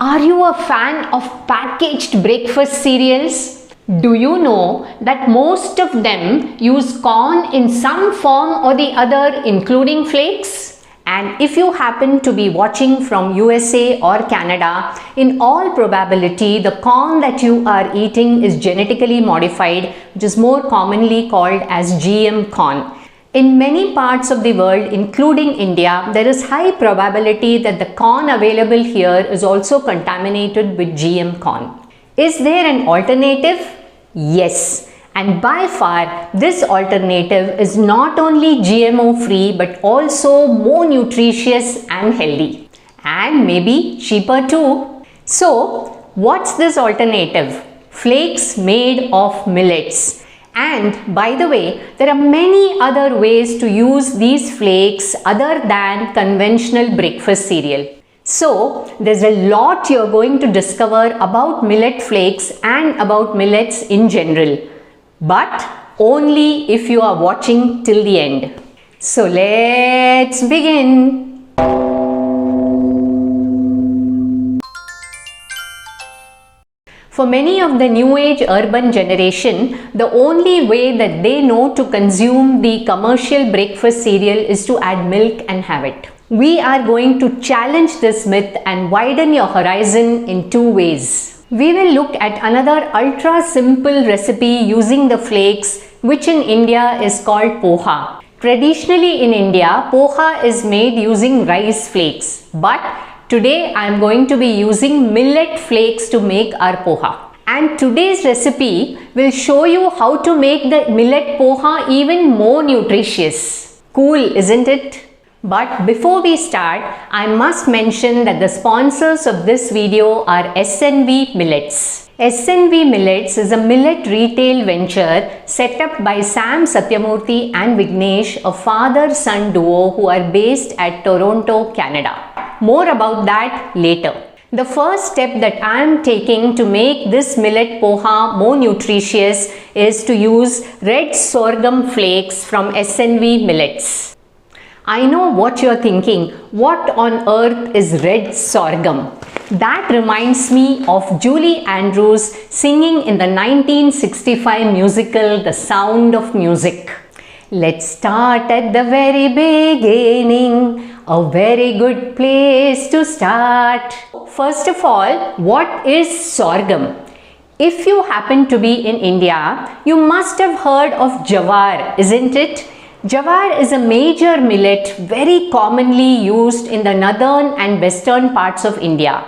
Are you a fan of packaged breakfast cereals? Do you know that most of them use corn in some form or the other, including flakes? And if you happen to be watching from USA or Canada, in all probability the corn that you are eating is genetically modified, which is more commonly called as GM corn. In many parts of the world, including India, there is high probability that the corn available here is also contaminated with GM corn. Is there an alternative? Yes. And by far, this alternative is not only GMO free but also more nutritious and healthy. And maybe cheaper too. So, what's this alternative? Flakes made of millets. And by the way, there are many other ways to use these flakes other than conventional breakfast cereal. So, there's a lot you're going to discover about millet flakes and about millets in general. But only if you are watching till the end. So, let's begin. For many of the new age urban generation, the only way that they know to consume the commercial breakfast cereal is to add milk and have it. We are going to challenge this myth and widen your horizon in two ways. We will look at another ultra simple recipe using the flakes, which in India is called poha. Traditionally in India, poha is made using rice flakes, but today I am going to be using millet flakes to make our poha. And today's recipe will show you how to make the millet poha even more nutritious. Cool, isn't it? But before we start, I must mention that the sponsors of this video are SV Millets. SV Millets is a millet retail venture set up by Sam Satyamurthy and Vignesh, a father-son duo who are based at Toronto, Canada. More about that later. The first step that I am taking to make this millet poha more nutritious is to use red sorghum flakes from SV Millets. I know what you're thinking. What on earth is red sorghum? That reminds me of Julie Andrews singing in the 1965 musical The Sound of Music. Let's start at the very beginning. A very good place to start. First of all, what is sorghum? If you happen to be in India, you must have heard of jowar, isn't it? Jowar is a major millet very commonly used in the northern and western parts of India.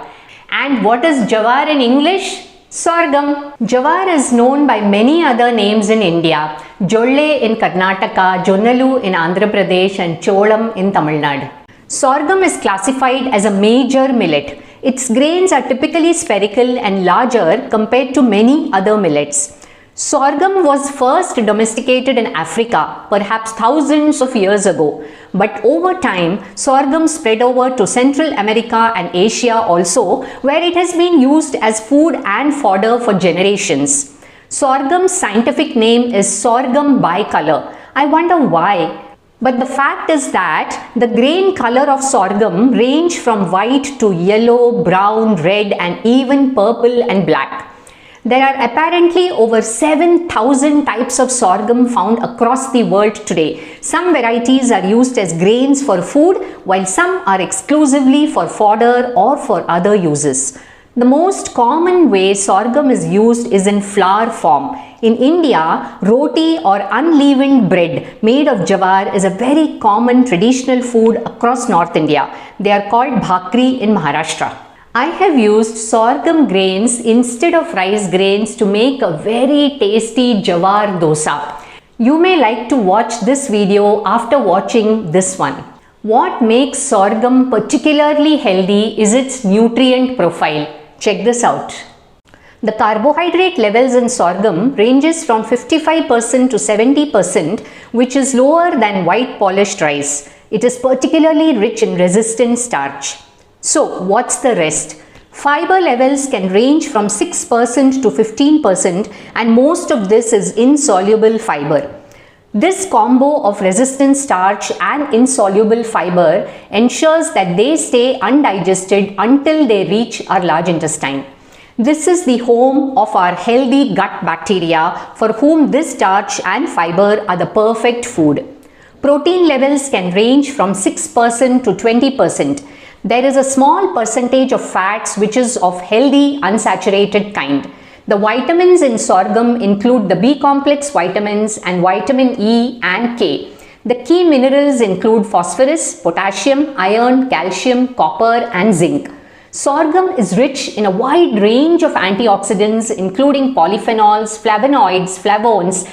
And what is jowar in English? Sorghum. Jowar is known by many other names in India. Jolle in Karnataka, Jonnalu in Andhra Pradesh and Cholam in Tamil Nadu. Sorghum is classified as a major millet. Its grains are typically spherical and larger compared to many other millets. Sorghum was first domesticated in Africa, perhaps thousands of years ago. But over time, sorghum spread over to Central America and Asia also, where it has been used as food and fodder for generations. Sorghum's scientific name is sorghum bicolor. I wonder why. But the fact is that the grain color of sorghum range from white to yellow, brown, red and even purple and black. There are apparently over 7,000 types of sorghum found across the world today. Some varieties are used as grains for food, while some are exclusively for fodder or for other uses. The most common way sorghum is used is in flour form. In India, roti or unleavened bread made of jowar is a very common traditional food across North India. They are called bhakri in Maharashtra. I have used sorghum grains instead of rice grains to make a very tasty jowar dosa. You may like to watch this video after watching this one. What makes sorghum particularly healthy is its nutrient profile. Check this out. The carbohydrate levels in sorghum ranges from 55% to 70%, which is lower than white polished rice. It is particularly rich in resistant starch. So, what's the rest? Fiber levels can range from 6% to 15%, and most of this is insoluble fiber. This combo of resistant starch and insoluble fiber ensures that they stay undigested until they reach our large intestine. This is the home of our healthy gut bacteria, for whom this starch and fiber are the perfect food. Protein levels can range from 6% to 20%. There is a small percentage of fats which is of healthy unsaturated kind. The vitamins in sorghum include the B complex vitamins and vitamin E and K. The key minerals include phosphorus, potassium, iron, calcium, copper and zinc. Sorghum is rich in a wide range of antioxidants including polyphenols, flavonoids, flavonones,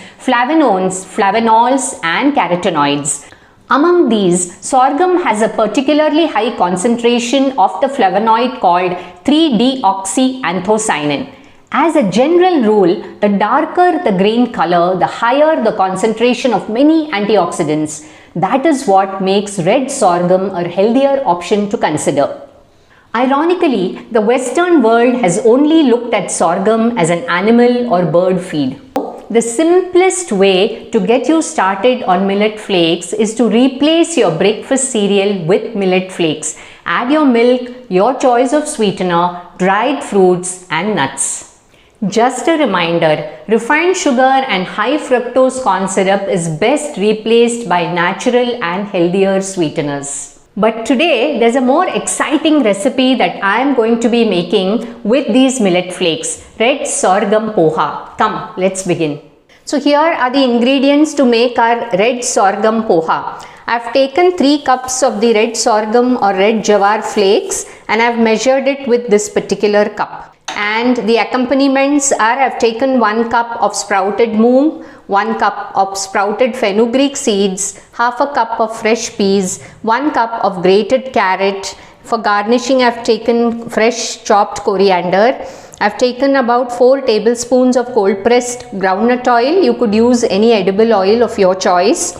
flavonols and carotenoids. Among these, sorghum has a particularly high concentration of the flavonoid called 3-deoxyanthocyanin. As a general rule, the darker the grain color, the higher the concentration of many antioxidants. That is what makes red sorghum a healthier option to consider. Ironically, the Western world has only looked at sorghum as an animal or bird feed. The simplest way to get you started on millet flakes is to replace your breakfast cereal with millet flakes. Add your milk, your choice of sweetener, dried fruits and nuts. Just a reminder, refined sugar and high fructose corn syrup is best replaced by natural and healthier sweeteners. But today there's a more exciting recipe that I am going to be making with these millet flakes, red sorghum poha. Come, let's begin. So here are the ingredients to make our red sorghum poha. I've taken 3 cups of the red sorghum or red jowar flakes and I've measured it with this particular cup. And the accompaniments are, I've taken 1 cup of sprouted moong, 1 cup of sprouted fenugreek seeds, half a cup of fresh peas, 1 cup of grated carrot. For garnishing, I've taken fresh chopped coriander. I've taken about 4 tablespoons of cold pressed groundnut oil. You could use any edible oil of your choice.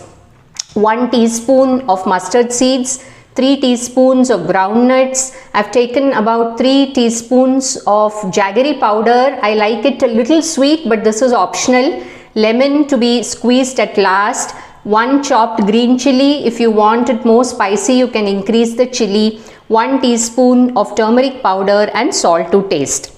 1 teaspoon of mustard seeds, 3 teaspoons of groundnuts. I've taken about 3 teaspoons of jaggery powder. I like it a little sweet, but this is optional. Lemon to be squeezed at last. 1 chopped green chili. If you want it more spicy, you can increase the chili. 1 teaspoon of turmeric powder and salt to taste.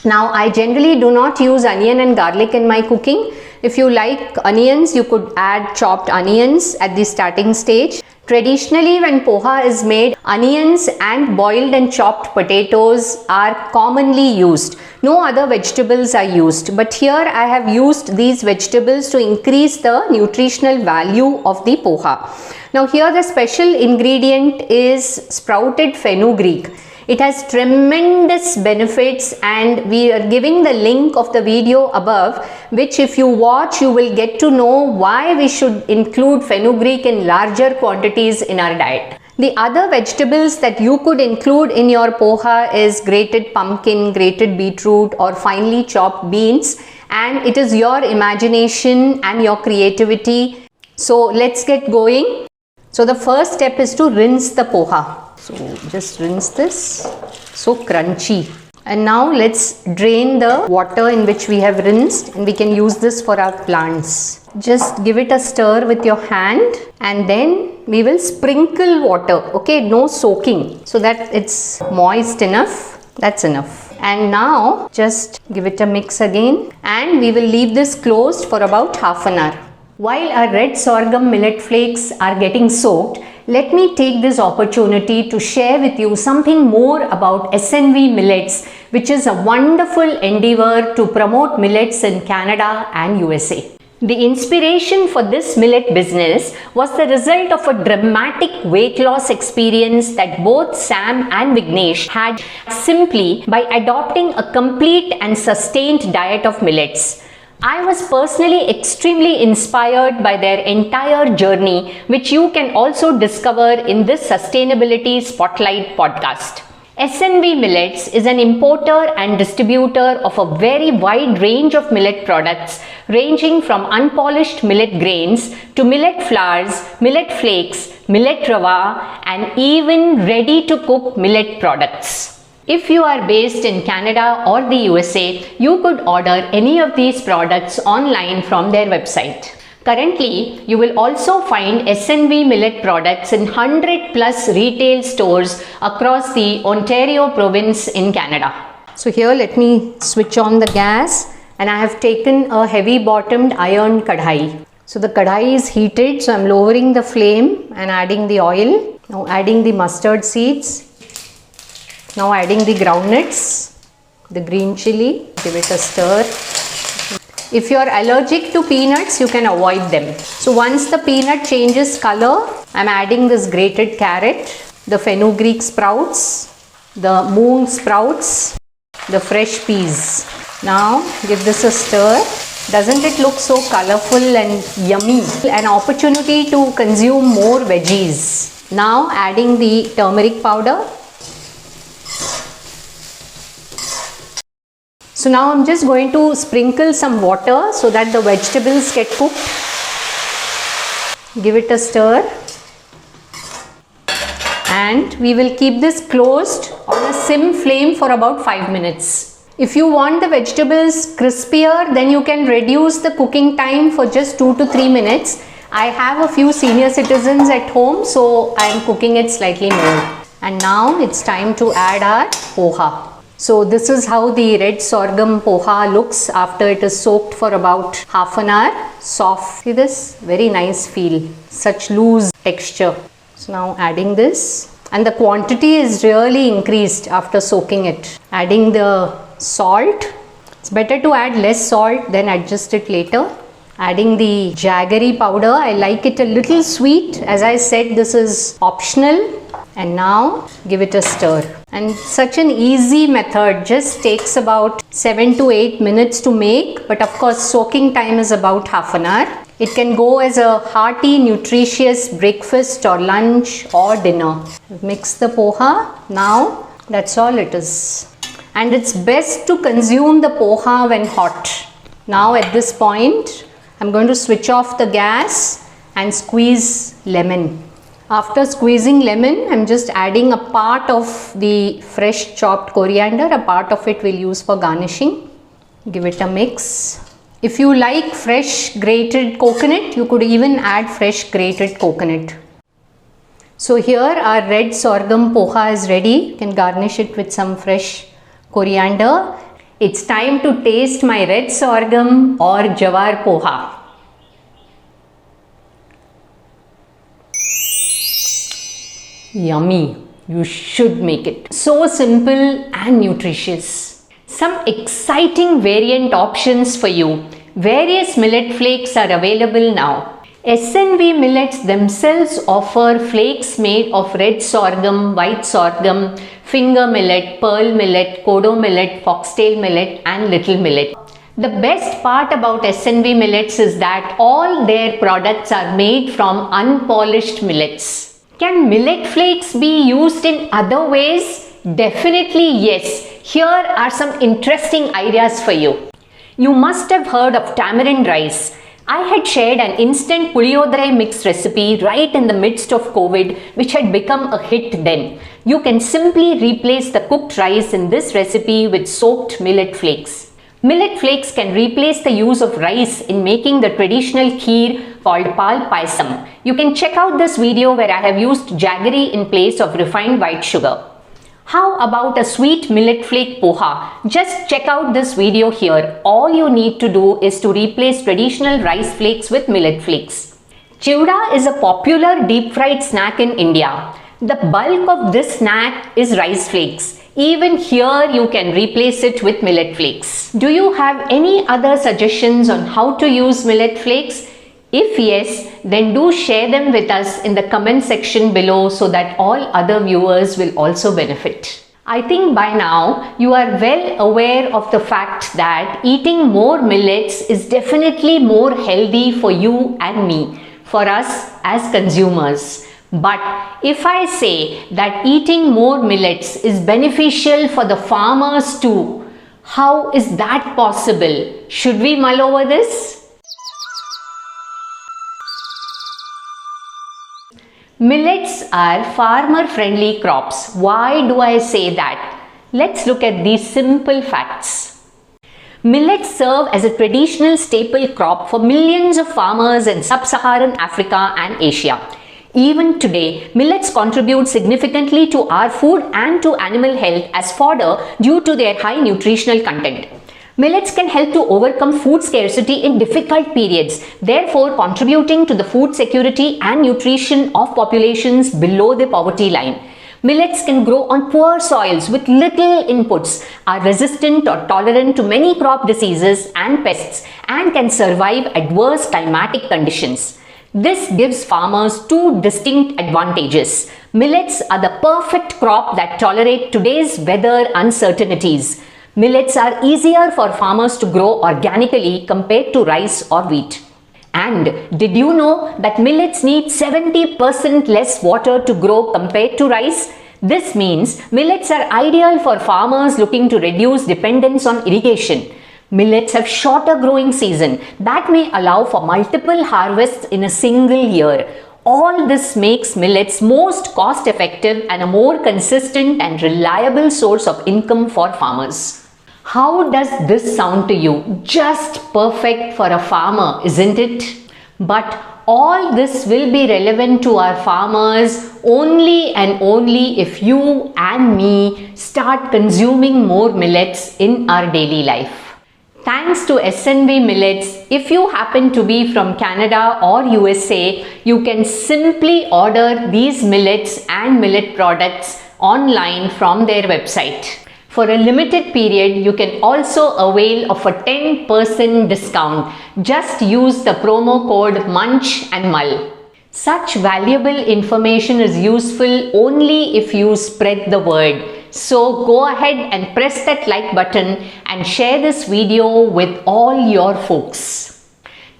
Now, I generally do not use onion and garlic in my cooking. If you like onions, you could add chopped onions at the starting stage. Traditionally, when poha is made, onions and boiled and chopped potatoes are commonly used. No other vegetables are used, but here I have used these vegetables to increase the nutritional value of the poha. Now here the special ingredient is sprouted fenugreek. It has tremendous benefits and we are giving the link of the video above, which if you watch you will get to know why we should include fenugreek in larger quantities in our diet. The other vegetables that you could include in your poha is grated pumpkin, grated beetroot or finely chopped beans, and it is your imagination and your creativity. So let's get going. So the first step is to rinse the poha. So just rinse this, so crunchy. And now let's drain the water in which we have rinsed and we can use this for our plants. Just give it a stir with your hand and then we will sprinkle water, okay, no soaking, so that it's moist enough. That's enough. And now just give it a mix again and we will leave this closed for about half an hour. While our red sorghum millet flakes are getting soaked, let me take this opportunity to share with you something more about SNV Millets, which is a wonderful endeavor to promote millets in Canada and USA. The inspiration for this millet business was the result of a dramatic weight loss experience that both Sam and Vignesh had simply by adopting a complete and sustained diet of millets. I was personally extremely inspired by their entire journey, which you can also discover in this Sustainability Spotlight podcast. SNV Millets is an importer and distributor of a very wide range of millet products, ranging from unpolished millet grains to millet flours, millet flakes, millet rava, and even ready-to-cook millet products. If you are based in Canada or the USA, you could order any of these products online from their website. Currently, you will also find S&V millet products in 100 plus retail stores across the Ontario province in Canada. So here let me switch on the gas, and I have taken a heavy bottomed iron kadhai. So the kadhai is heated, so I am lowering the flame and adding the oil. Now adding the mustard seeds. Now adding the groundnuts, the green chili, give it a stir. If you are allergic to peanuts, you can avoid them. So once the peanut changes color, I am adding this grated carrot, the fenugreek sprouts, the moong sprouts, the fresh peas. Now give this a stir. Doesn't it look so colorful and yummy? An opportunity to consume more veggies. Now adding the turmeric powder. So now I'm just going to sprinkle some water so that the vegetables get cooked. Give it a stir. And we will keep this closed on a sim flame for about 5 minutes. If you want the vegetables crispier, then you can reduce the cooking time for just 2 to 3 minutes. I have a few senior citizens at home, so I am cooking it slightly more. And now it's time to add our poha. So this is how the red sorghum poha looks after it is soaked for about half an hour. Soft. See this? Very nice feel. Such loose texture. So now adding this. And the quantity is really increased after soaking it. Adding the salt. It's better to add less salt, then adjust it later. Adding the jaggery powder. I like it a little sweet. As I said, this is optional. And now give it a stir. And such an easy method, just takes about 7 to 8 minutes to make, but of course soaking time is about half an hour. It can go as a hearty, nutritious breakfast or lunch or dinner. Mix the poha. Now that's all it is. And it's best to consume the poha when hot. Now at this point, I'm going to switch off the gas and squeeze lemon. After squeezing lemon, I'm just adding a part of the fresh chopped coriander. A part of it we'll use for garnishing. Give it a mix. If you like fresh grated coconut, you could even add fresh grated coconut. So here our red sorghum poha is ready. You can garnish it with some fresh coriander. It's time to taste my red sorghum or jowar poha. Yummy. You should make it. So simple and nutritious. Some exciting variant options for you. Various millet flakes are available now. S&V Millets themselves offer flakes made of red sorghum, white sorghum, finger millet, pearl millet, kodo millet, foxtail millet and little millet. The best part about S&V Millets is that all their products are made from unpolished millets. Can millet flakes be used in other ways? Definitely yes. Here are some interesting ideas for you. You must have heard of tamarind rice. I had shared an instant puliyodrai mix recipe right in the midst of COVID, which had become a hit then. You can simply replace the cooked rice in this recipe with soaked millet flakes. Millet flakes can replace the use of rice in making the traditional kheer called pal payasam. You can check out this video where I have used jaggery in place of refined white sugar. How about a sweet millet flake poha? Just check out this video here. All you need to do is to replace traditional rice flakes with millet flakes. Chivda is a popular deep fried snack in India. The bulk of this snack is rice flakes. Even here you can replace it with millet flakes. Do you have any other suggestions on how to use millet flakes? If yes, then do share them with us in the comment section below so that all other viewers will also benefit. I think by now you are well aware of the fact that eating more millets is definitely more healthy for you and me, for us as consumers. But if I say that eating more millets is beneficial for the farmers too, how is that possible? Should we mull over this? Millets are farmer-friendly crops. Why do I say that? Let's look at these simple facts. Millets serve as a traditional staple crop for millions of farmers in sub-Saharan Africa and Asia. Even today, millets contribute significantly to our food and to animal health as fodder due to their high nutritional content. Millets can help to overcome food scarcity in difficult periods, therefore contributing to the food security and nutrition of populations below the poverty line. Millets can grow on poor soils with little inputs, are resistant or tolerant to many crop diseases and pests, and can survive adverse climatic conditions. This gives farmers two distinct advantages. Millets are the perfect crop that tolerate today's weather uncertainties. Millets are easier for farmers to grow organically compared to rice or wheat. And did you know that millets need 70% less water to grow compared to rice? This means millets are ideal for farmers looking to reduce dependence on irrigation. Millets have shorter growing season that may allow for multiple harvests in a single year. All this makes millets most cost effective and a more consistent and reliable source of income for farmers. How does this sound to you? Just perfect for a farmer, isn't it? But all this will be relevant to our farmers only and only if you and me start consuming more millets in our daily life. Thanks to S V Millets, if you happen to be from Canada or USA, you can simply order these millets and millet products online from their website. For a limited period, you can also avail of a 10% discount. Just use the promo code Munch and Mull. Such valuable information is useful only if you spread the word. So go ahead and press that like button and share this video with all your folks.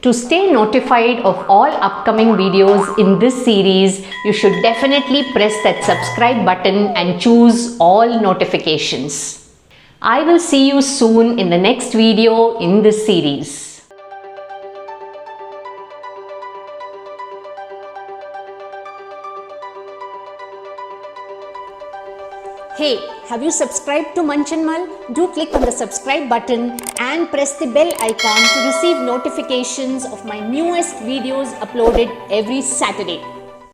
To stay notified of all upcoming videos in this series, you should definitely press that subscribe button and choose all notifications. I will see you soon in the next video in this series. Hey, have you subscribed to Munch and Mull? Do click on the subscribe button and press the bell icon to receive notifications of my newest videos uploaded every Saturday.